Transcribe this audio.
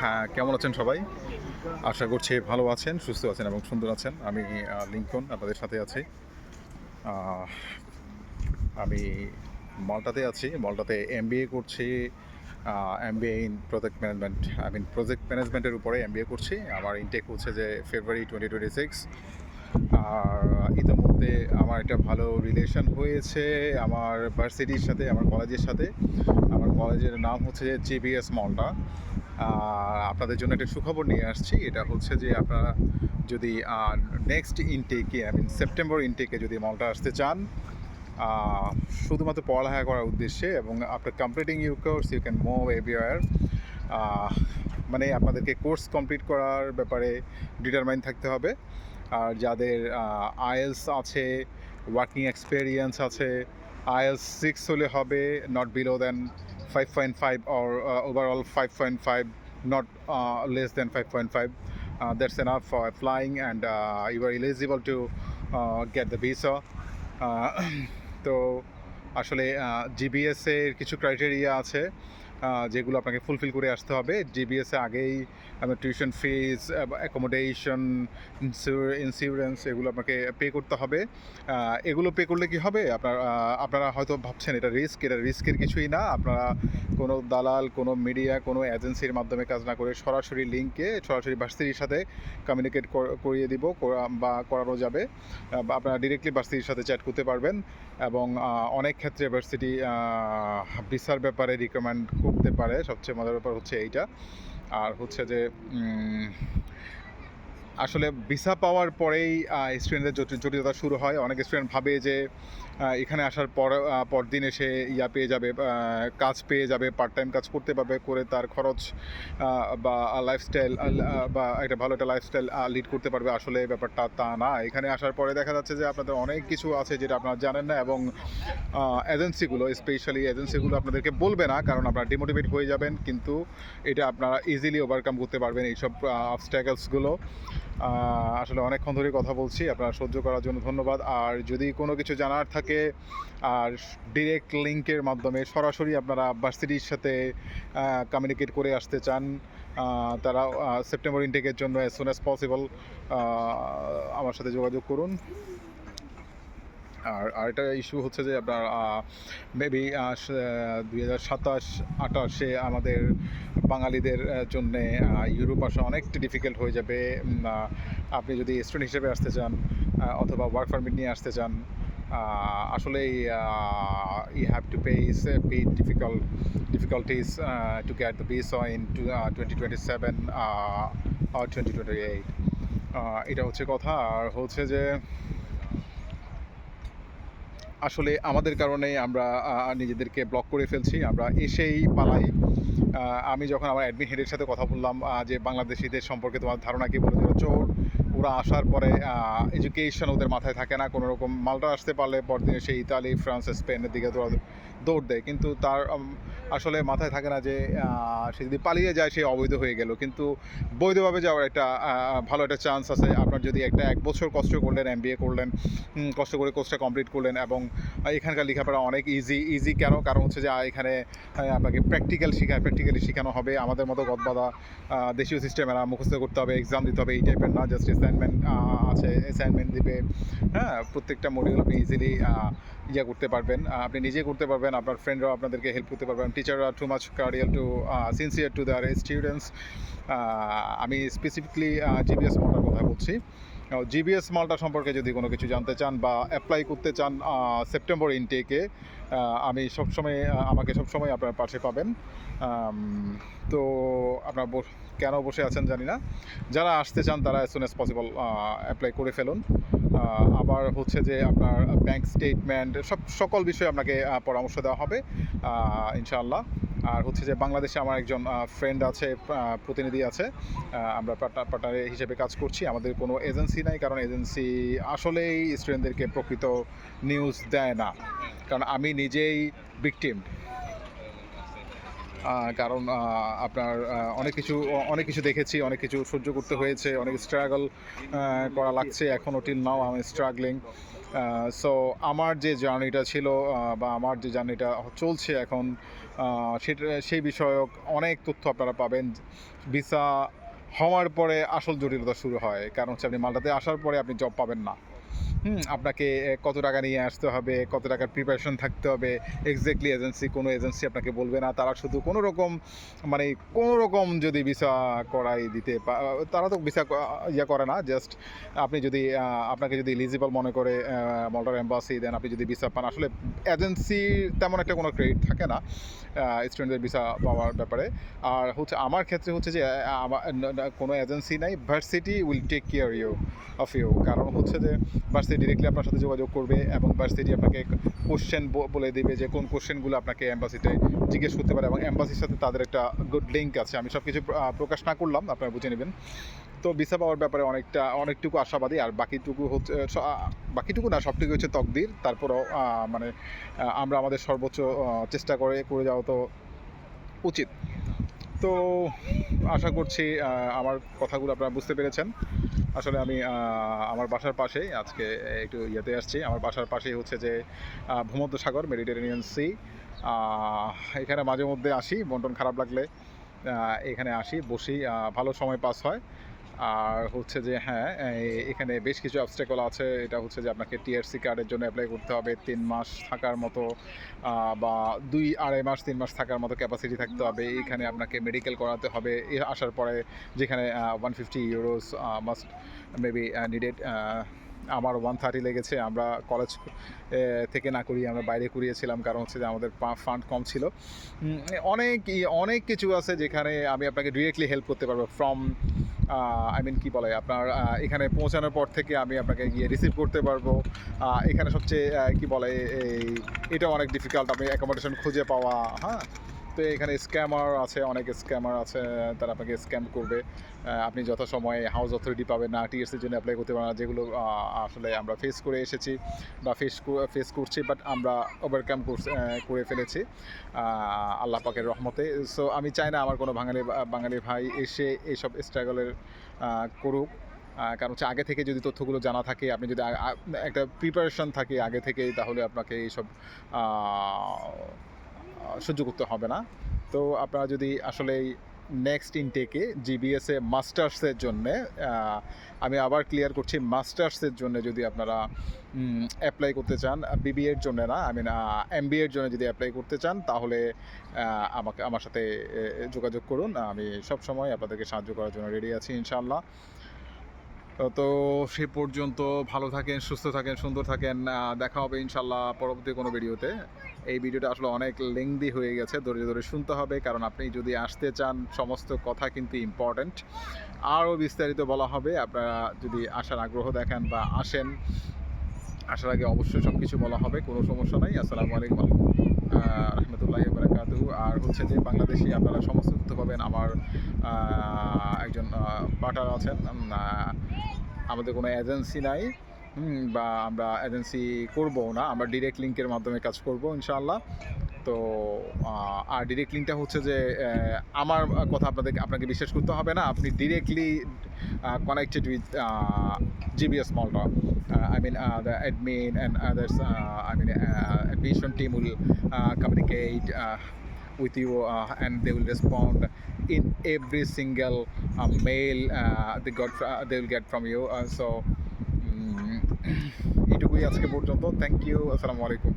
হ্যাঁ, কেমন আছেন সবাই? আশা করছি ভালো আছেন, সুস্থ আছেন এবং সুন্দর আছেন। আমি লিংকন আপনাদের সাথে আছি। আহ, আমি মাল্টাতে আছি। মাল্টাতে এমবিএ করছি। MBA in project management. Project ম্যানেজমেন্টের উপরে এমবিএ করছি। আমার ইনটেক হচ্ছে যে ফেব্রুয়ারি 2026। আর ইতিমধ্যে আমার একটা ভালো রিলেশন হয়েছে আমার ভার্সিটির সাথে, আমার কলেজের সাথে। আমার কলেজের নাম হচ্ছে যে জিবিএস মাল্টা। আপনাদের জন্য একটা সুখবর নিয়ে আসছি। এটা হচ্ছে যে আপনারা যদি নেক্সট ইনটেকে সেপ্টেম্বর ইনটেকে যদি মাল্টা আসতে চান, শুধুমাত্র পড়ালেখা করার উদ্দেশ্যে এবং after completing your course you can move everywhere. মানে আপনাদেরকে কোর্স কমপ্লিট করার ব্যাপারে ডিটারমাইন থাকতে হবে। আর যাদের আইএলস আছে, ওয়ার্কিং এক্সপেরিয়েন্স আছে, আইএলস 6 হলে হবে, not below than 5.5 or overall 5.5, not less than 5.5. That's enough for applying, and you are eligible to get the visa. তো আসলে জিবিএস এর কিছু ক্রাইটেরিয়া আছে যেগুলো আপনাকে ফুলফিল করে আসতে হবে। জিবিএসে আগেই টিউশন ফিজ, অ্যাকোমোডেশন, ইন্স্যুরেন্স এগুলো আপনাকে পে করতে হবে। এগুলো পে করলে কি হবে, আপনারা হয়তো ভাবছেন এটা রিস্কের কিছুই না। আপনারা কোনো দালাল, কোনো মিডিয়া, কোনো এজেন্সির মাধ্যমে কাজ না করে সরাসরি লিঙ্কে সরাসরি ভার্সিটির সাথে কমিউনিকেট করিয়ে দিব বা করানো যাবে। বা আপনারা ডিরেক্টলি ভার্সিটির সাথে চ্যাট করতে পারবেন এবং অনেক ক্ষেত্রে ভার্সিটি ভিসার ব্যাপারে রিকমেন্ড করতে পারে। সবচেয়ে মজার ব্যাপার হচ্ছে এইটা। আর হচ্ছে যে আসলে ভিসা পাওয়ার পরেই স্টুডেন্টদের জটিলতা শুরু হয়। অনেক স্টুডেন্ট ভাবে যে এখানে আসার পরদিন এসে পেয়ে যাবে, কাজ পেয়ে যাবে, পার্ট টাইম কাজ করতে পারবে, করে তার খরচ বা লাইফস্টাইল বা একটা ভালো একটা লাইফস্টাইল লিড করতে পারবে। আসলে ব্যাপারটা তা না। এখানে আসার পরে দেখা যাচ্ছে যে আপনাদের অনেক কিছু আছে যেটা আপনারা জানেন না, এবং স্পেশালি এজেন্সিগুলো আপনাদেরকে বলবে না, কারণ আপনারা ডিমোটিভেট হয়ে যাবেন। কিন্তু এটা আপনারা ইজিলি ওভারকাম করতে পারবেন এইসব অবস্ট্যাকলসগুলো। আসলে অনেকক্ষণ ধরে কথা বলছি, আপনারা সহ্য করার জন্য ধন্যবাদ। আর যদি কোনো কিছু জানার থাকে, আর ডিরেক্ট লিঙ্কের মাধ্যমে সরাসরি আপনারা ভার্সিটির সাথে কমিউনিকেট করে আসতে চান, তারা সেপ্টেম্বর ইনটেকের জন্য অ্যাজ সুন অ্যাজ পসিবল আমার সাথে যোগাযোগ করুন। আর আরেকটা ইস্যু হচ্ছে যে আপনার মেবি 2027-28 আমাদের বাঙালিদের জন্যে ইউরোপ আসা অনেকটা ডিফিকাল্ট হয়ে যাবে। আপনি যদি স্টুডেন্ট হিসেবে আসতে চান অথবা ওয়ার্ক পারমিট নিয়ে আসতে চান, আসলেই you have to face big difficulties to get the visa in 2027 or 2028. এটা হচ্ছে কথা। আর হচ্ছে যে আসলে আমাদের কারণে আমরা নিজেদেরকে ব্লক করে ফেলছি, আমরা এসেই পালাই। আমি যখন আমার অ্যাডমিন হেডের সাথে কথা বললাম যে বাংলাদেশিদের সম্পর্কে তোমার ধারণা কী, বলে ওরা চোর। ওরা আসার পরে এডুকেশন ওদের মাথায় থাকে না কোনো রকম। মাল্টা আসতে পারলে পরদিন সে ইতালি, ফ্রান্স, স্পেনের দিকে দৌড় দেয়, কিন্তু তার আসলে মাথায় থাকে না যে সে যদি পালিয়ে যায় সে অবৈধ হয়ে গেল। কিন্তু বৈধভাবে যাওয়ার একটা ভালো একটা চান্স আছে। আপনার যদি এক বছর কষ্ট করলেন, এমবিএ করলেন, কষ্ট করে কোর্সটা কমপ্লিট করলেন, এবং এখানকার লেখাপড়া অনেক ইজি কেন, কারণ হচ্ছে যে এখানে আপনাকে প্র্যাকটিক্যালি শেখানো হবে। আমাদের মতো গদবাদা দেশীয় সিস্টেমেরা মুখস্থ করতে হবে, এক্সাম দিতে হবে, এই টাইপের না। জাস্ট অ্যাসাইনমেন্ট আছে, অ্যাসাইনমেন্ট দিবে। হ্যাঁ, প্রত্যেকটা মডিউল আপনি ইজিলি করতে পারবেন, আপনি নিজে করতে পারবেন, আপনার ফ্রেন্ডরাও আপনাদেরকে হেল্প করতে পারবেন। টিচাররা too much cordial too sincere to their students. আমি স্পেসিফিকলি জিবিএস মাল্টার কথা বলছি। জিবিএস মাল্টা সম্পর্কে যদি কোনো কিছু জানতে চান বা অ্যাপ্লাই করতে চান সেপ্টেম্বর ইনটেকে, আমাকে সবসময় আপনার পাশে পাবেন। তো আপনার কেন বসে আছেন জানি না। যারা আসতে চান তারা as soon as possible apply করে ফেলুন। আবার হচ্ছে যে আপনার ব্যাংক স্টেটমেন্ট সকল বিষয়ে আপনাকে পরামর্শ দেওয়া হবে ইনশাআল্লাহ। আর হচ্ছে যে বাংলাদেশে আমার একজন ফ্রেন্ড আছে, প্রতিনিধি আছে, আমরা পার্টনার হিসেবে কাজ করছি। আমাদের কোনো এজেন্সি নাই, কারণ এজেন্সি আসলেই স্টুডেন্টদেরকে প্রকৃত নিউজ দেয় না, কারণ আমি নিজেই ভিকটিম। কারণ আপনার অনেক কিছু দেখেছি, অনেক কিছু সহ্য করতে হয়েছে, অনেক স্ট্রাগল করা লাগছে। এখনও টিল নাও আমি স্ট্রাগলিং। সো আমার যে জার্নিটা ছিল বা আমার যে জার্নিটা চলছে এখন, সেটা সেই বিষয়ক অনেক তথ্য আপনারা পাবেন। ভিসা হওয়ার পরে আসল জটিলতা শুরু হয়, কারণ হচ্ছে আপনি মাল্টাতে আসার পরে আপনি জব পাবেন না। আপনাকে কত টাকা নিয়ে আসতে হবে, কত টাকার প্রিপারেশন থাকতে হবে, এক্স্যাক্টলি কোনো এজেন্সি আপনাকে বলবে না। তারা শুধু মানে কোনো রকম যদি ভিসা করাই দিতে তারা তো ভিসা ইয়ে করে না। জাস্ট আপনি যদি আপনাকে যদি এলিজিবল মনে করে মল্টার এম্বাসি, দেন আপনি যদি ভিসা পান। আসলে এজেন্সি তেমন একটা কোনো ক্রেডিট থাকে না স্টুডেন্টদের ভিসা পাওয়ার ব্যাপারে। আর হচ্ছে আমার ক্ষেত্রে হচ্ছে যে কোনো এজেন্সি নাই, varsity will take care of you. কারণ হচ্ছে যে ভার্সিটি ডিরেক্টলি আপনার সাথে যোগাযোগ করবে এবং ভার্সিটি আপনাকে কোশ্চেন বলে দেবে যে কোন কোশ্চেনগুলো আপনাকে এম্বাসিতে জিজ্ঞেস করতে পারে, এবং এম্বাসির সাথে তাদের একটা গুড লিঙ্ক আছে। আমি সব কিছু প্রকাশ না করলাম, আপনারা বুঝে নেবেন। তো ভিসা পাওয়ার ব্যাপারে অনেকটুকু আশাবাদী। আর বাকিটুকু হচ্ছে বাকিটুকু না, সবটুকু হচ্ছে তকদির। তারপরেও মানে আমরা আমাদের সর্বোচ্চ চেষ্টা করে যাওয়া তো উচিত। তো আশা করছি আমার কথাগুলো আপনারা বুঝতে পেরেছেন। আসলে আমি আমার বাসার পাশেই আজকে একটু ইয়েতে আসছি। আমার বাসার পাশেই হচ্ছে যে ভূমধ্যসাগর, মেডিটেরেনিয়ান সি। এখানে মাঝে মধ্যে আসি, মন টন খারাপ লাগলে এখানে আসি, বসি, ভালো সময় পাস হয়। আর হচ্ছে যে হ্যাঁ, এখানে বেশ কিছু অবস্ট্যাকল আছে। এটা হচ্ছে যে আপনাকে টিআরসি কার্ডের জন্য অ্যাপ্লাই করতে হবে, 3 মাস থাকার মতো বা 2-2.5 মাস 3 মাস থাকার মতো ক্যাপাসিটি থাকতে হবে। এখানে আপনাকে মেডিকেল করাতে হবে আসার পরে, যেখানে 150 ইউরোস মাস্ট মেবি নিডেড। আমার 130 লেগেছে। আমরা কলেজ থেকে না করিয়ে আমরা বাইরে করিয়েছিলাম, কারণ হচ্ছে যে আমাদের ফান্ড কম ছিল। অনেক কিছু আছে যেখানে আমি আপনাকে ডিরেক্টলি হেল্প করতে পারবো ফ্রম কী বলে আপনার এখানে পৌঁছানোর পর থেকে আমি আপনাকে গিয়ে রিসিভ করতে পারবো। এখানে সবচেয়ে কী বলে এটা অনেক ডিফিকাল্ট, আপনি অ্যাকোমোডেশন খুঁজে পাওয়া। হ্যাঁ, তো এখানে অনেক স্ক্যামার আছে, তারা আপনাকে স্ক্যাম করবে। আপনি যথাসময়ে হাউস অথরিটি পাবেন না, টিএসসির জন্য অ্যাপ্লাই করতে পারেন না, যেগুলো আসলে আমরা ফেস করে এসেছি বা ফেস করছি, বাট আমরা ওভারকাম করে ফেলেছি আল্লাহ পাকের রহমতে। সো আমি চাই না আমার কোনো বাঙালি ভাই এসে এইসব স্ট্রাগলের করুক। কারণ হচ্ছে আগে থেকে যদি তথ্যগুলো জানা থাকে, আপনি যদি একটা প্রিপারেশন থাকে আগে থেকেই, তাহলে আপনাকে এইসব সহ্য করতে হবে না। তো আপনারা যদি আসলে নেক্সট ইনটেকে জিবিএসএ মাস্টার্সের জন্যে, আমি আবার ক্লিয়ার করছি, মাস্টার্সের জন্য যদি আপনারা অ্যাপ্লাই করতে চান, বিবিএর জন্য না, এমবিএর জন্য যদি অ্যাপ্লাই করতে চান, তাহলে আমার সাথে যোগাযোগ করুন। আমি সবসময় আপনাদেরকে সাহায্য করার জন্য রেডি আছি ইনশাআল্লাহ। তো সে পর্যন্ত ভালো থাকেন, সুস্থ থাকেন, সুন্দর থাকেন। দেখা হবে ইনশাল্লাহ পরবর্তী কোনো ভিডিওতে। এই ভিডিওটা আসলে অনেক লেংদি হয়ে গেছে, ধরে ধরে শুনতে হবে, কারণ আপনি যদি আসতে চান সমস্ত কথা কিন্তু ইম্পর্ট্যান্ট। আরও বিস্তারিত বলা হবে। আপনারা যদি আসার আগ্রহ দেখান বা আসার আগে অবশ্যই সব কিছু বলা হবে, কোনো সমস্যা নাই। আসসালামু আলাইকুম রহমতুল্লাহি বারাকাতুহু। আর হচ্ছে যে বাংলাদেশি আপনারা সমস্ত তথ্য পাবেন। আমার একজন পার্টনার আছেন, আমাদের কোনো এজেন্সি নাই, বা আমরা এজেন্সি করবো না, আমরা ডিরেক্ট লিঙ্কের মাধ্যমে কাজ করব ইনশাআল্লাহ। তো আর ডিরেক্ট লিঙ্কটা হচ্ছে যে আমার কথা আপনাকে বিশ্বাস করতে হবে না, আপনি directly connected with GBS Malta. The admin and others, admission team will communicate with you, and they will respond in every single mail they will get from you. So এটুকুই আজকে পর্যন্ত। Thank you. আসসালামু আলাইকুম।